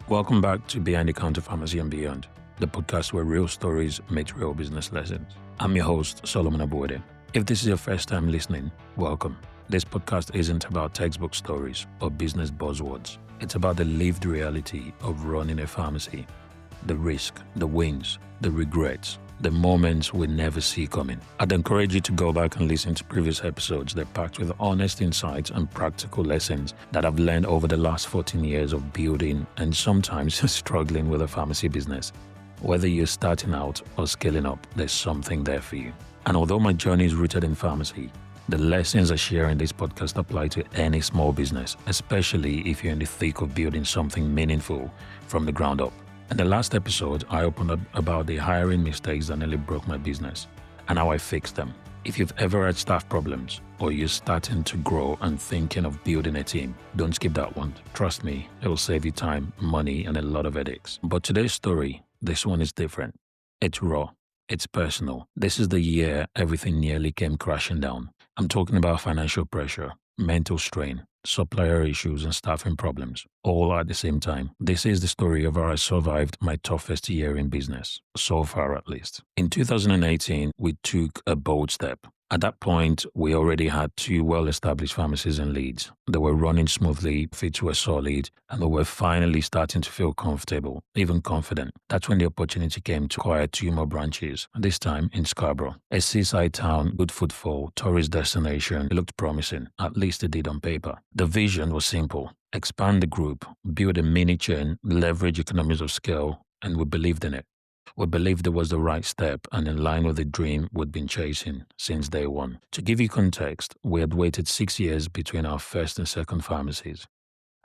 Welcome back to Behind the Counter Pharmacy and Beyond, the podcast where real stories meet real business lessons. I'm your host, Solomon Abuede. If this is your first time listening, welcome. This podcast isn't about textbook stories or business buzzwords. It's about the lived reality of running a pharmacy. The risk, the wins, the regrets, the moments we never see coming. I'd encourage you to go back and listen to previous episodes. They're packed with honest insights and practical lessons that I've learned over the last 14 years of building and sometimes struggling with a pharmacy business. Whether you're starting out or scaling up, there's something there for you. And although my journey is rooted in pharmacy, the lessons I share in this podcast apply to any small business, especially if you're in the thick of building something meaningful from the ground up. In the last episode, I opened up about the hiring mistakes that nearly broke my business and how I fixed them. If you've ever had staff problems or you're starting to grow and thinking of building a team, don't skip that one. Trust me, it will save you time, money, and a lot of headaches. But today's story, this one is different. It's raw. It's personal. This is the year everything nearly came crashing down. I'm talking about financial pressure, mental strain, supplier issues, and staffing problems, all at the same time. This is the story of how I survived my toughest year in business, so far at least. In 2018, we took a bold step. At that point, we already had two well-established pharmacies in Leeds. They were running smoothly, feet were solid, and we were finally starting to feel comfortable, even confident. That's when the opportunity came to acquire two more branches, this time in Scarborough. A seaside town, good footfall, tourist destination. It looked promising, at least it did on paper. The vision was simple: expand the group, build a mini chain, leverage economies of scale, and we believed in it. We believed it was the right step and in line with the dream we'd been chasing since day one. To give you context, we had waited 6 years between our first and second pharmacies.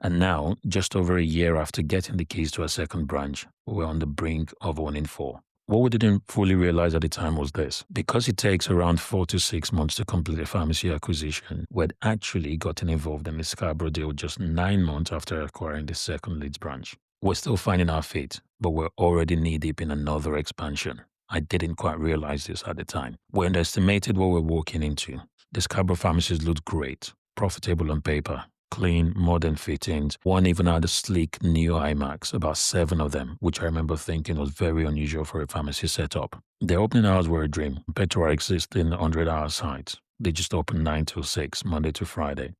And now, just over a year after getting the keys to our second branch, we're on the brink of owning 4. What we didn't fully realize at the time was this: because it takes around 4 to 6 months to complete a pharmacy acquisition, we'd actually gotten involved in the Scarborough deal just 9 months after acquiring the second Leeds branch. We're still finding our feet, but we're already knee-deep in another expansion. I didn't quite realize this at the time. We underestimated what we're walking into. The Scarborough pharmacies looked great, profitable on paper, clean, modern fittings. One even had a sleek new IMAX, about 7 of them, which I remember thinking was very unusual for a pharmacy setup. The opening hours were a dream, compared to our existing 100-hour sites. They just opened 9 till 6, Monday to Friday.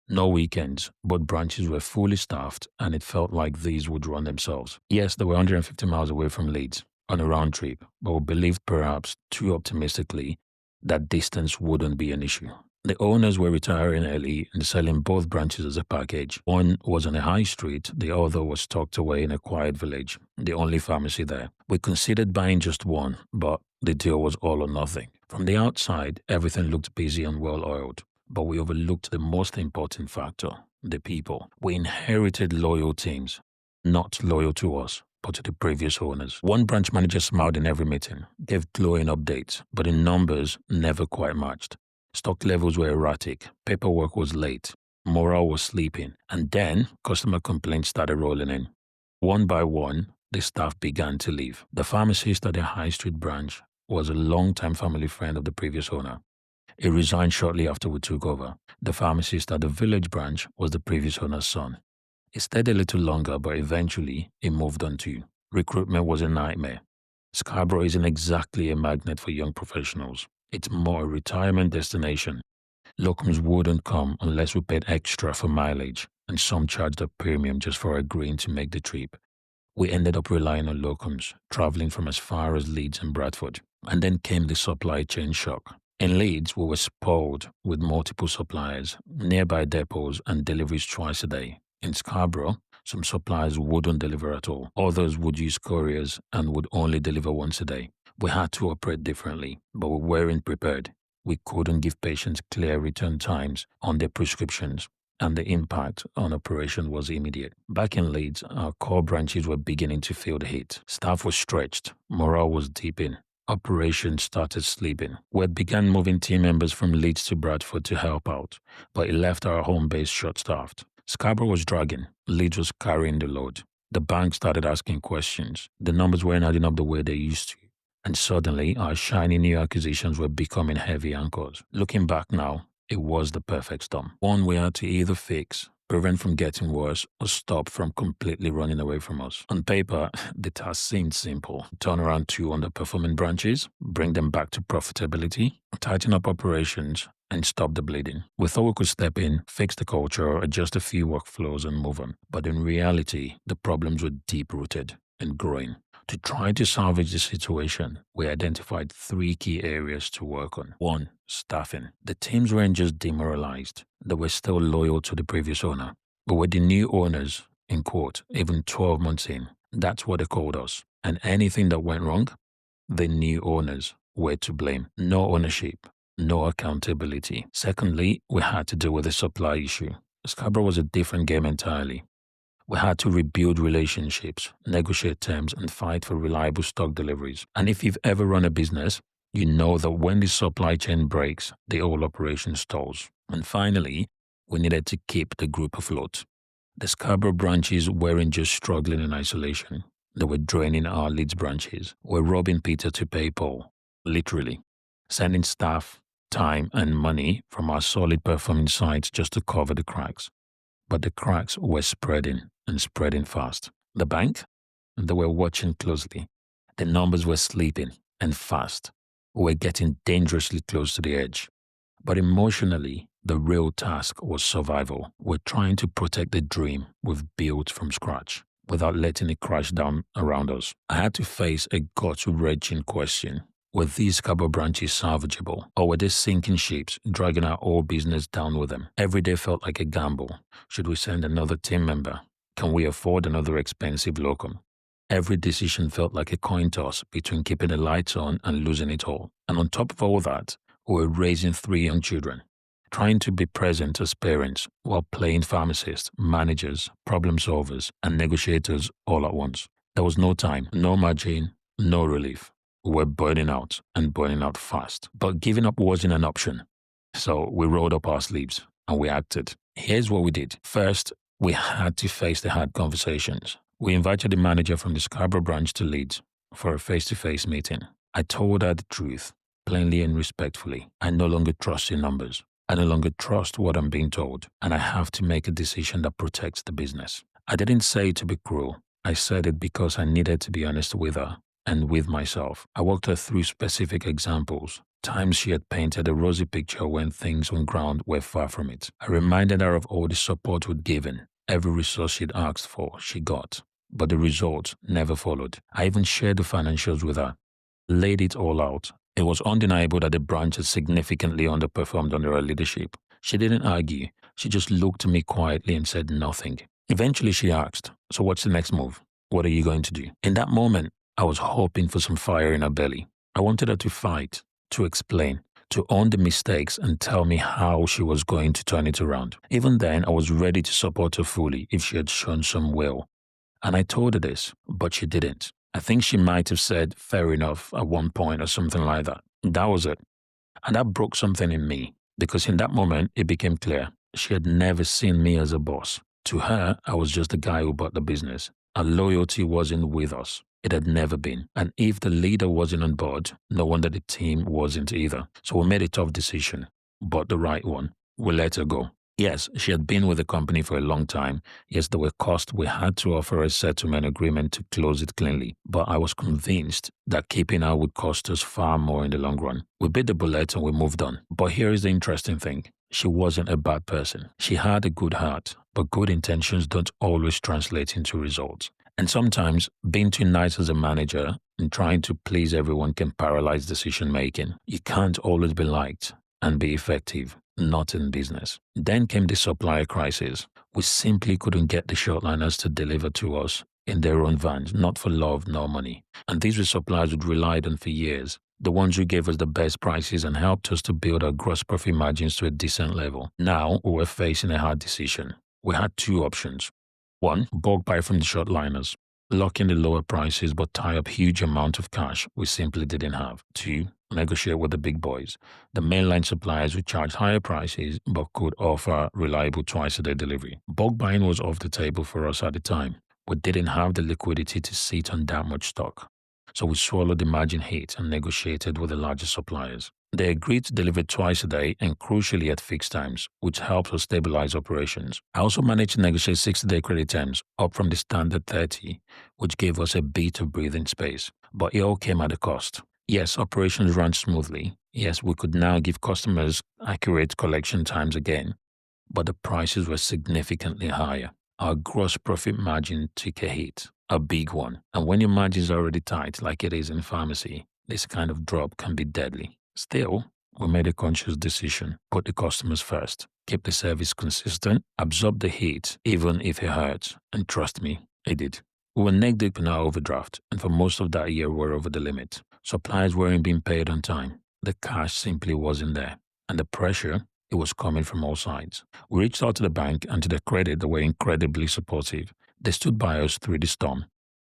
No weekends, both branches were fully staffed, and it felt like these would run themselves. Yes, they were 150 miles away from Leeds on a round trip, but we believed, perhaps too optimistically, that distance wouldn't be an issue. The owners were retiring early and selling both branches as a package. One was on a high street, the other was tucked away in a quiet village, the only pharmacy there. We considered buying just one, but the deal was all or nothing. From the outside, everything looked busy and well-oiled. But we overlooked the most important factor: the people. We inherited loyal teams, not loyal to us, but to the previous owners. One branch manager smiled in every meeting, gave glowing updates, but in numbers never quite matched. Stock levels were erratic, paperwork was late, morale was sleeping, and then customer complaints started rolling in. One by one, the staff began to leave. The pharmacist at the High Street branch was a long-time family friend of the previous owner. He resigned shortly after we took over. The pharmacist at the village branch was the previous owner's son. He stayed a little longer, but eventually he moved on too. Recruitment was a nightmare. Scarborough isn't exactly a magnet for young professionals. It's more a retirement destination. Locums wouldn't come unless we paid extra for mileage, and some charged a premium just for agreeing to make the trip. We ended up relying on locums, traveling from as far as Leeds and Bradford. And then came the supply chain shock. In Leeds, we were spoiled with multiple suppliers, nearby depots, and deliveries twice a day. In Scarborough, some suppliers wouldn't deliver at all. Others would use couriers and would only deliver once a day. We had to operate differently, but we weren't prepared. We couldn't give patients clear return times on their prescriptions, and the impact on operation was immediate. Back in Leeds, our core branches were beginning to feel the heat. Staff was stretched, morale was dipping. Operations started sleeping. We had begun moving team members from Leeds to Bradford to help out, but it left our home base short-staffed. Scarborough was dragging. Leeds was carrying the load. The bank started asking questions. The numbers weren't adding up the way they used to. And suddenly, our shiny new acquisitions were becoming heavy anchors. Looking back now, it was the perfect storm. One we had to either fix, prevent from getting worse, or stop from completely running away from us. On paper, the task seemed simple. Turn around 2 underperforming branches, bring them back to profitability, tighten up operations, and stop the bleeding. We thought we could step in, fix the culture, adjust a few workflows, and move on. But in reality, the problems were deep-rooted and growing. To try to salvage the situation, we identified 3 key areas to work on. 1. Staffing. The teams weren't just demoralized, they were still loyal to the previous owner. But with the new owners, in quote, even 12 months in, that's what they called us. And anything that went wrong, the new owners were to blame. No ownership, no accountability. Secondly, we had to deal with the supply issue. Scarborough was a different game entirely. We had to rebuild relationships, negotiate terms, and fight for reliable stock deliveries. And if you've ever run a business, you know that when the supply chain breaks, the whole operation stalls. And finally, we needed to keep the group afloat. The Scarborough branches weren't just struggling in isolation. They were draining our Leeds branches. We're robbing Peter to pay Paul, literally, sending staff, time, and money from our solid performing sites just to cover the cracks. But the cracks were spreading and spreading fast. The bank? They were watching closely. The numbers were sleeping and fast. We were getting dangerously close to the edge. But emotionally, the real task was survival. We're trying to protect the dream we've built from scratch without letting it crash down around us. I had to face a gut-wrenching question. Were these Scarborough branches salvageable, or were they sinking ships, dragging our whole business down with them? Every day felt like a gamble. Should we send another team member? Can we afford another expensive locum? Every decision felt like a coin toss between keeping the lights on and losing it all. And on top of all that, we were raising 3 young children, trying to be present as parents while playing pharmacists, managers, problem solvers, and negotiators all at once. There was no time, no margin, no relief. We were burning out and burning out fast. But giving up wasn't an option. So we rolled up our sleeves and we acted. Here's what we did. First, we had to face the hard conversations. We invited the manager from the Scarborough branch to Leeds for a face-to-face meeting. I told her the truth, plainly and respectfully. I no longer trust your numbers. I no longer trust what I'm being told, and I have to make a decision that protects the business. I didn't say it to be cruel. I said it because I needed to be honest with her and with myself. I walked her through specific examples, times she had painted a rosy picture when things on ground were far from it. I reminded her of all the support we'd given, every resource she'd asked for, she got, but the results never followed. I even shared the financials with her, laid it all out. It was undeniable that the branch had significantly underperformed under her leadership. She didn't argue. She just looked at me quietly and said nothing. Eventually she asked, "So what's the next move? What are you going to do?" In that moment, I was hoping for some fire in her belly. I wanted her to fight, to explain, to own the mistakes and tell me how she was going to turn it around. Even then, I was ready to support her fully if she had shown some will. And I told her this, but she didn't. I think she might have said, "Fair enough," at one point or something like that. That was it. And that broke something in me, because in that moment, it became clear she had never seen me as a boss. To her, I was just the guy who bought the business. Her loyalty wasn't with us. It had never been. And if the leader wasn't on board, no wonder the team wasn't either. So we made a tough decision, but the right one. We let her go. Yes, she had been with the company for a long time. Yes, there were costs. We had to offer a settlement agreement to close it cleanly. But I was convinced that keeping her would cost us far more in the long run. We bit the bullet and we moved on. But here is the interesting thing. She wasn't a bad person. She had a good heart, but good intentions don't always translate into results. And sometimes being too nice as a manager and trying to please everyone can paralyze decision making. You can't always be liked and be effective, not in business. Then came the supplier crisis. We simply couldn't get the shortliners to deliver to us in their own vans, not for love nor money. And these were suppliers we'd relied on for years, the ones who gave us the best prices and helped us to build our gross profit margins to a decent level. Now we were facing a hard decision. We had 2 options. 1, bulk buy from the shortliners, lock in the lower prices but tie up huge amount of cash we simply didn't have. 2, negotiate with the big boys, the mainline suppliers who charged higher prices but could offer reliable twice-a-day delivery. Bulk buying was off the table for us at the time. We didn't have the liquidity to sit on that much stock. So we swallowed the margin hit and negotiated with the largest suppliers. They agreed to deliver twice a day and crucially at fixed times, which helps us stabilize operations. I also managed to negotiate 60-day credit terms, up from the standard 30, which gave us a bit of breathing space. But it all came at a cost. Yes, operations ran smoothly. Yes, we could now give customers accurate collection times again, but the prices were significantly higher. Our gross profit margin took a hit, a big one. And when your margins are already tight, like it is in pharmacy, this kind of drop can be deadly. Still, we made a conscious decision, put the customers first, keep the service consistent, absorb the hit, even if it hurts. And trust me, it did. We were neck deep in our overdraft, and for most of that year, we were over the limit. Suppliers weren't being paid on time. The cash simply wasn't there. And the pressure, it was coming from all sides. We reached out to the bank and to their credit, they were incredibly supportive. They stood by us through the storm,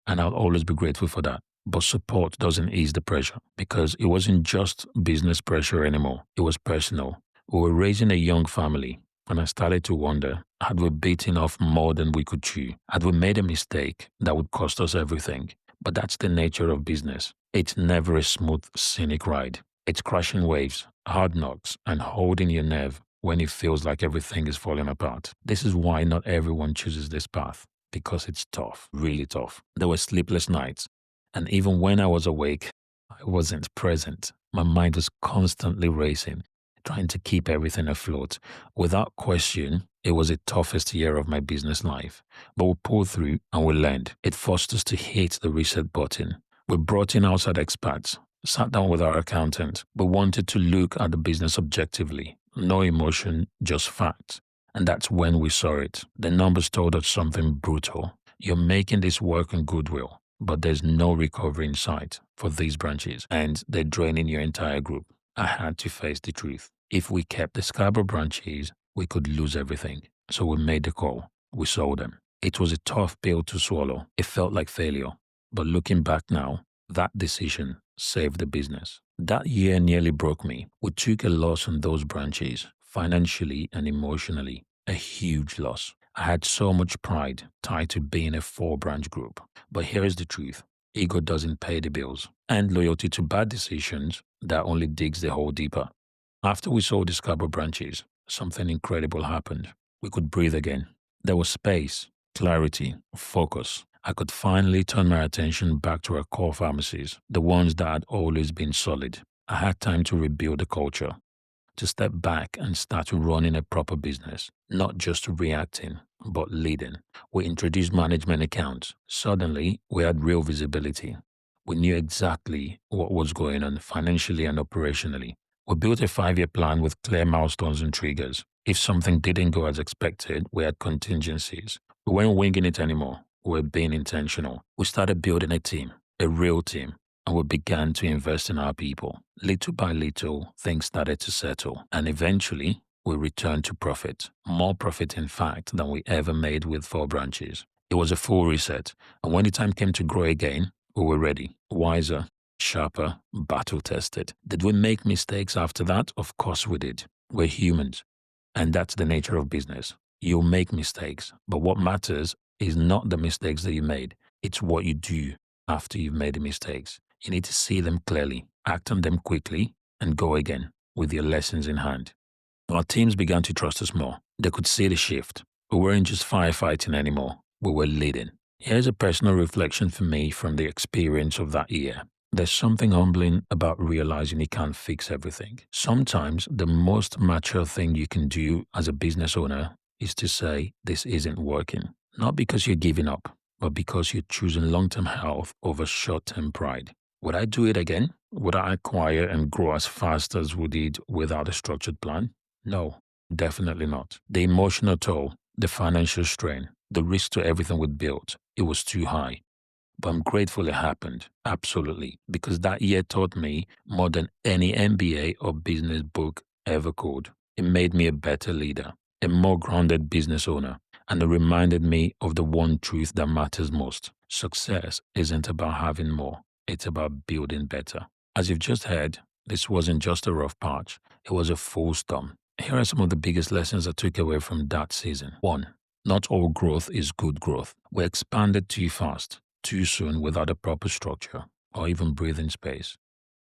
and I'll always be grateful for that. But support doesn't ease the pressure because it wasn't just business pressure anymore. It was personal. We were raising a young family, and I started to wonder, had we bitten off more than we could chew? Had we made a mistake that would cost us everything? But that's the nature of business. It's never a smooth, scenic ride. It's crashing waves, hard knocks, and holding your nerve when it feels like everything is falling apart. This is why not everyone chooses this path, because it's tough, really tough. There were sleepless nights, and even when I was awake, I wasn't present. My mind was constantly racing, trying to keep everything afloat. Without question, it was the toughest year of my business life. But we pulled through and we learned. It forced us to hit the reset button. We brought in outside experts, sat down with our accountant. We wanted to look at the business objectively. No emotion, just facts. And that's when we saw it. The numbers told us something brutal. You're making this work on goodwill, but there's no recovery in sight for these branches, and they're draining your entire group. I had to face the truth. If we kept the Scarborough branches, we could lose everything. So we made the call. We sold them. It was a tough pill to swallow. It felt like failure. But looking back now, that decision saved the business. That year nearly broke me. We took a loss on those branches, financially and emotionally, a huge loss. I had so much pride tied to being a 4-branch group. But here's the truth. Ego doesn't pay the bills, and loyalty to bad decisions, that only digs the hole deeper. After we sold the Scarborough branches, something incredible happened. We could breathe again. There was space, clarity, focus. I could finally turn my attention back to our core pharmacies, the ones that had always been solid. I had time to rebuild the culture, to step back and start running a proper business, not just reacting, but leading. We introduced management accounts. Suddenly, we had real visibility. We knew exactly what was going on financially and operationally. We built a 5-year plan with clear milestones and triggers. If something didn't go as expected, we had contingencies. We weren't winging it anymore. We were being intentional. We started building a team, a real team, and we began to invest in our people. Little by little, things started to settle, and eventually, we returned to profit. More profit, in fact, than we ever made with 4 branches. It was a full reset, and when the time came to grow again, we were ready, wiser, sharper, battle-tested. Did we make mistakes after that? Of course we did. We're humans, and that's the nature of business. You'll make mistakes, but what matters is not the mistakes that you made. It's what you do after you've made the mistakes. You need to see them clearly, act on them quickly, and go again with your lessons in hand. Our teams began to trust us more. They could see the shift. We weren't just firefighting anymore. We were leading. Here's a personal reflection for me from the experience of that year. There's something humbling about realizing you can't fix everything. Sometimes the most mature thing you can do as a business owner is to say, this isn't working. Not because you're giving up, but because you're choosing long-term health over short-term pride. Would I do it again? Would I acquire and grow as fast as we did without a structured plan? No, definitely not. The emotional toll, the financial strain, the risk to everything we'd built, it was too high. But I'm grateful it happened, absolutely, because that year taught me more than any MBA or business book ever could. It made me a better leader, a more grounded business owner, and it reminded me of the one truth that matters most. Success isn't about having more, it's about building better. As you've just heard, this wasn't just a rough patch, it was a full storm. Here are some of the biggest lessons I took away from that season. 1. Not all growth is good growth. We expanded too fast, too soon without a proper structure. or even breathing space.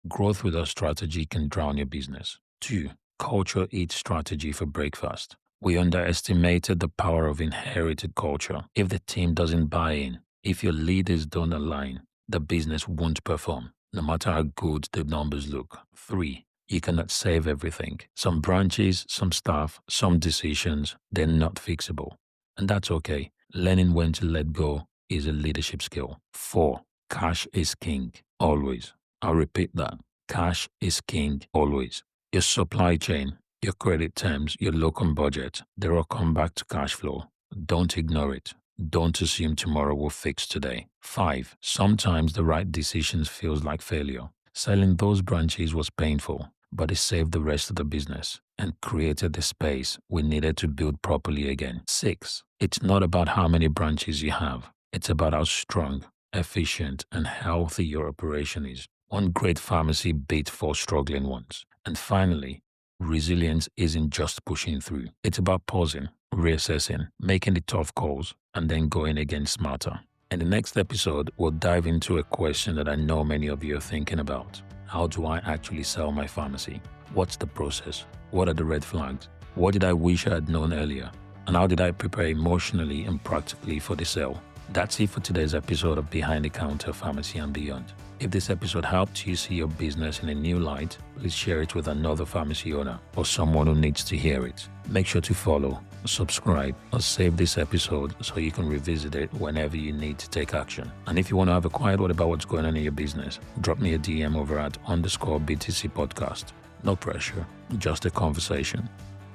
Growth without strategy can drown your business. 2. Culture eats strategy for breakfast. We underestimated the power of inherited culture. If the team doesn't buy in, if your leaders don't align, the business won't perform, no matter how good the numbers look. 3. You cannot save everything. Some branches, some staff, some decisions, they're not fixable. And that's okay. Learning when to let go is a leadership skill. 4. Cash is king, always. I'll repeat that. Cash is king, always. Your supply chain, your credit terms, your local budget, they all come back to cash flow. Don't ignore it. Don't assume tomorrow will fix today. 5. Sometimes the right decisions feels like failure. Selling those branches was painful, but it saved the rest of the business and created the space we needed to build properly again. 6. It's not about how many branches you have. It's about how strong, efficient, and healthy your operation is. One great pharmacy beat 4 struggling ones. And finally, resilience isn't just pushing through. It's about pausing, reassessing, making the tough calls, and then going again smarter. In the next episode, we'll dive into a question that I know many of you are thinking about. How do I actually sell my pharmacy? What's the process? What are the red flags? What did I wish I had known earlier? And how did I prepare emotionally and practically for the sale? That's it for today's episode of Behind the Counter Pharmacy and Beyond. If this episode helped you see your business in a new light, please share it with another pharmacy owner or someone who needs to hear it. Make sure to follow, subscribe, or save this episode so you can revisit it whenever you need to take action. And if you want to have a quiet word about what's going on in your business, drop me a DM over at _BTC podcast. No pressure, just a conversation.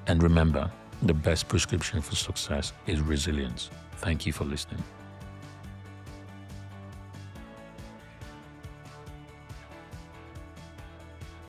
And remember, the best prescription for success is resilience. Thank you for listening.